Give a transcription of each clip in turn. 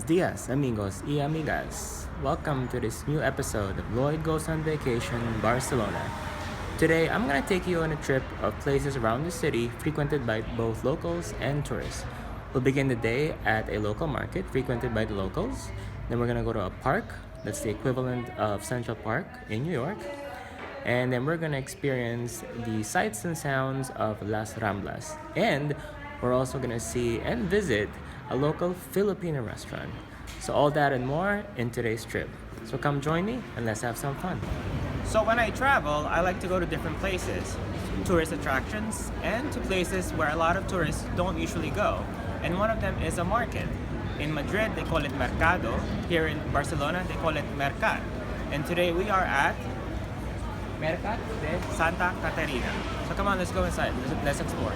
dias, amigos y amigas. Welcome to this new episode of Lloyd Goes on Vacation, Barcelona. Today, I'm gonna take you on a trip of places around the city frequented by both locals and tourists. We'll begin the day at a local market frequented by the locals. Then we're gonna go to a park, that's the equivalent of Central Park in New York. And then we're gonna experience the sights and sounds of Las Ramblas. And we're also gonna see and visit a local Filipino restaurant. So all that and more in today's trip. So come join me and let's have some fun. So when I travel, I like to go to different places, tourist attractions, and to places where a lot of tourists don't usually go. And one of them is a market. In Madrid, they call it Mercado. Here in Barcelona, they call it Mercat. And today we are at Mercat de Santa Caterina. So come on, let's go inside. Let's explore.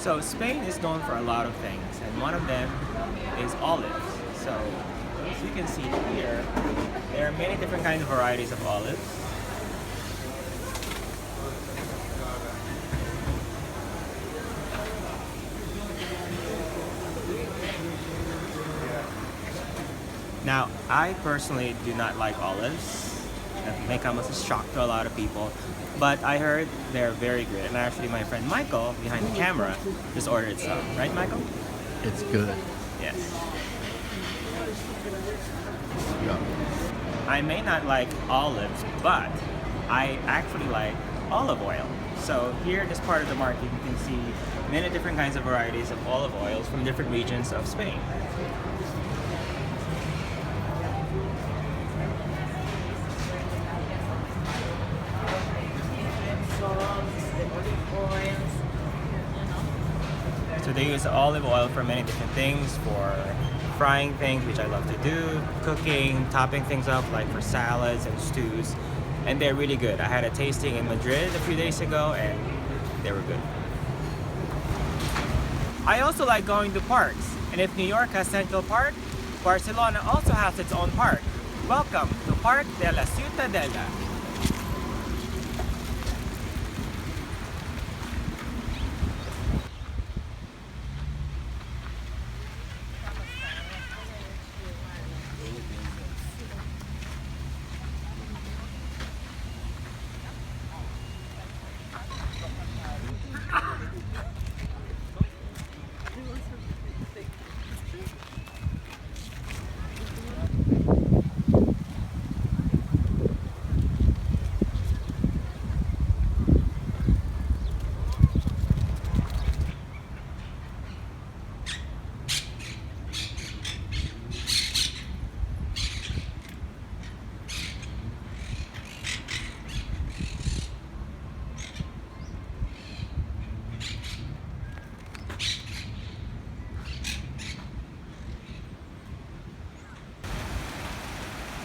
So Spain is known for a lot of things, and one of them is olives. So as you can see here, there are many different kinds of varieties of olives. Now, I personally do not like olives. That may come as a shock to a lot of people, but I heard they're very good. And actually, my friend Michael, behind the camera, just ordered some. Right, Michael? It's good. Yes. Yeah. I may not like olives, but I actually like olive oil. So here, this part of the market, you can see many different kinds of varieties of olive oils from different regions of Spain. So they use olive oil for many different things, for frying things, which I love to do, cooking, topping things up like for salads and stews, and they're really good. I had a tasting in Madrid a few days ago and they were good. I also like going to parks, and if New York has Central Park, Barcelona also has its own park. Welcome to Park de la Ciutadella.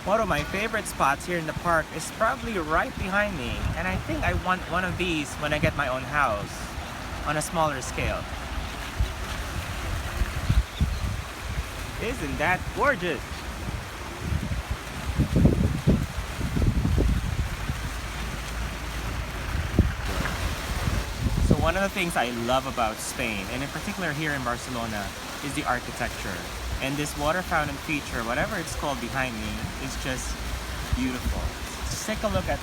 One of my favorite spots here in the park is probably right behind me, and I think I want one of these when I get my own house on a smaller scale. Isn't that gorgeous? So one of the things I love about Spain, and in particular here in Barcelona, is the architecture. And this water fountain feature, whatever it's called behind me, is just beautiful. Just take a look at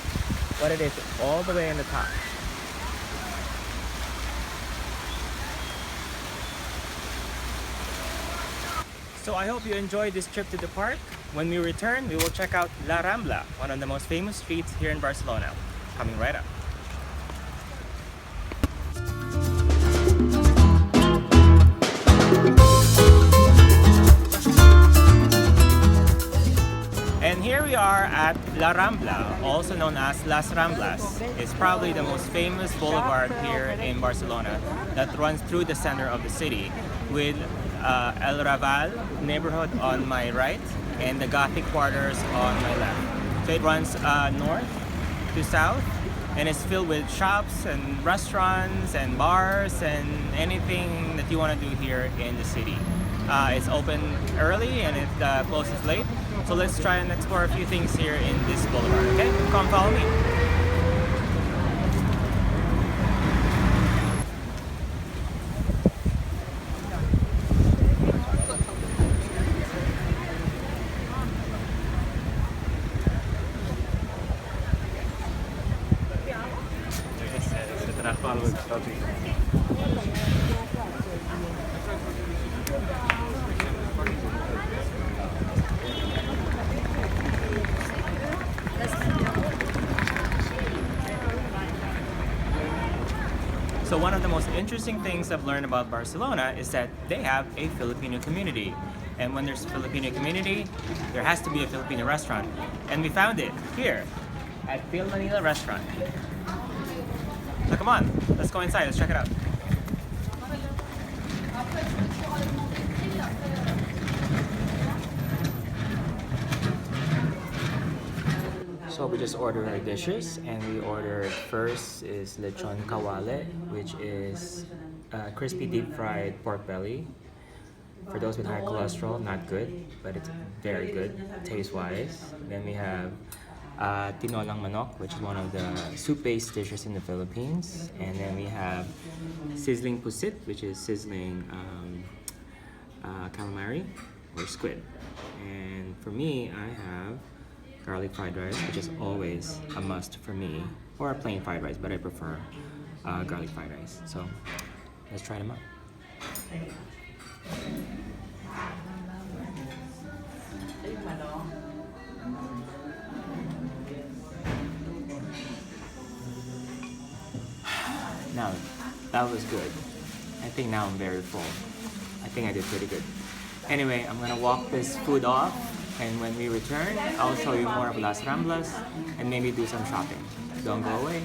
what it is all the way in the top. So I hope you enjoyed this trip to the park. When we return, we will check out La Rambla, one of the most famous streets here in Barcelona. Coming right up. we are at La Rambla, also known as Las Ramblas. It's probably the most famous boulevard here in Barcelona that runs through the center of the city, with El Raval neighborhood on my right and the Gothic quarters on my left. So it runs north to south, and it's filled with shops and restaurants and bars and anything that you want to do here in the city. It's open early and it closes late. So let's try and explore a few things here in this boulevard. Okay, come follow me. So one of the most interesting things I've learned about Barcelona is that they have a Filipino community. And when there's a Filipino community, there has to be a Filipino restaurant. And we found it here at Phil Manila Restaurant. So come on, let's go inside, let's check it out. So we just ordered our dishes, and we ordered first is lechon kawale, which is crispy deep fried pork belly. For those with high cholesterol, not good, but it's very good taste-wise. Then we have tinolang manok, which is one of the soup-based dishes in the Philippines. And then we have sizzling pusit, which is sizzling calamari or squid. And for me, I have garlic fried rice, which is always a must for me, or a plain fried rice, but I prefer garlic fried rice. So let's try them out. Now, that was good. I think now I'm very full. I think I did pretty good. Anyway, I'm gonna walk this food off, and when we return, I'll show you more of Las Ramblas and maybe do some shopping. Don't go away.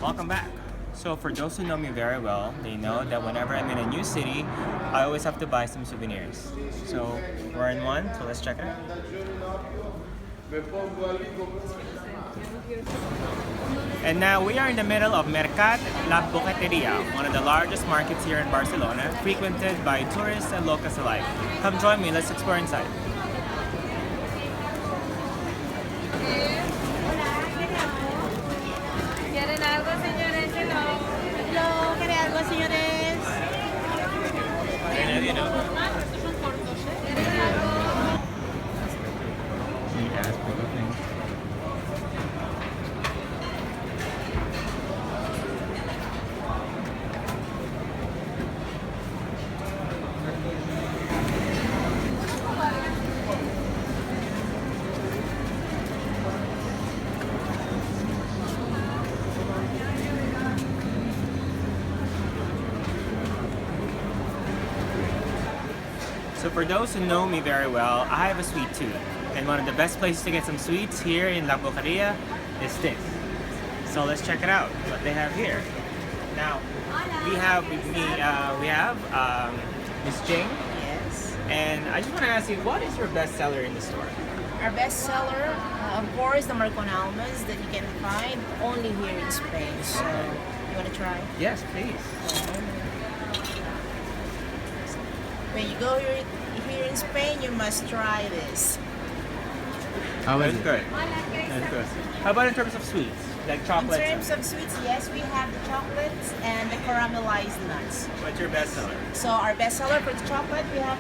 Welcome back. So for those who know me very well, they know that whenever I'm in a new city, I always have to buy some souvenirs. So we're in one, so let's check it out. And now we are in the middle of Mercat La Boqueria, one of the largest markets here in Barcelona, frequented by tourists and locals alike. Come join me, let's explore inside. ¿Quieren algo, señores? Hello, ¿quieren algo, señores? You know? Estos son cortos, ¿eh? ¿Quieren algo? So for those who know me very well, I have a sweet tooth. And one of the best places to get some sweets here in La Boqueria is this. So let's check it out, what they have here. Now, we have with me, Miss Jing. Yes. And I just want to ask you, what is your best seller in the store? Our best seller, of course, the Marcon almonds that you can find only here in Spain. So, you want to try? Yes, please. When you go here in Spain, you must try this. How is That's it? good. That's good. How about in terms of sweets? Like In chocolates? terms of sweets, yes, we have the chocolates and the caramelized nuts. What's your best seller? So, our best seller for the chocolate, we have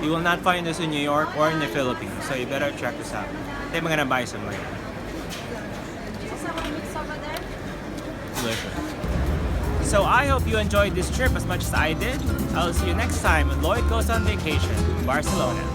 You will not find this in New York or in the Philippines, so you better check this out. I think I'm gonna buy some later. Delicious. So I hope you enjoyed this trip as much as I did. I'll see you next time when Lloyd goes on vacation, Barcelona.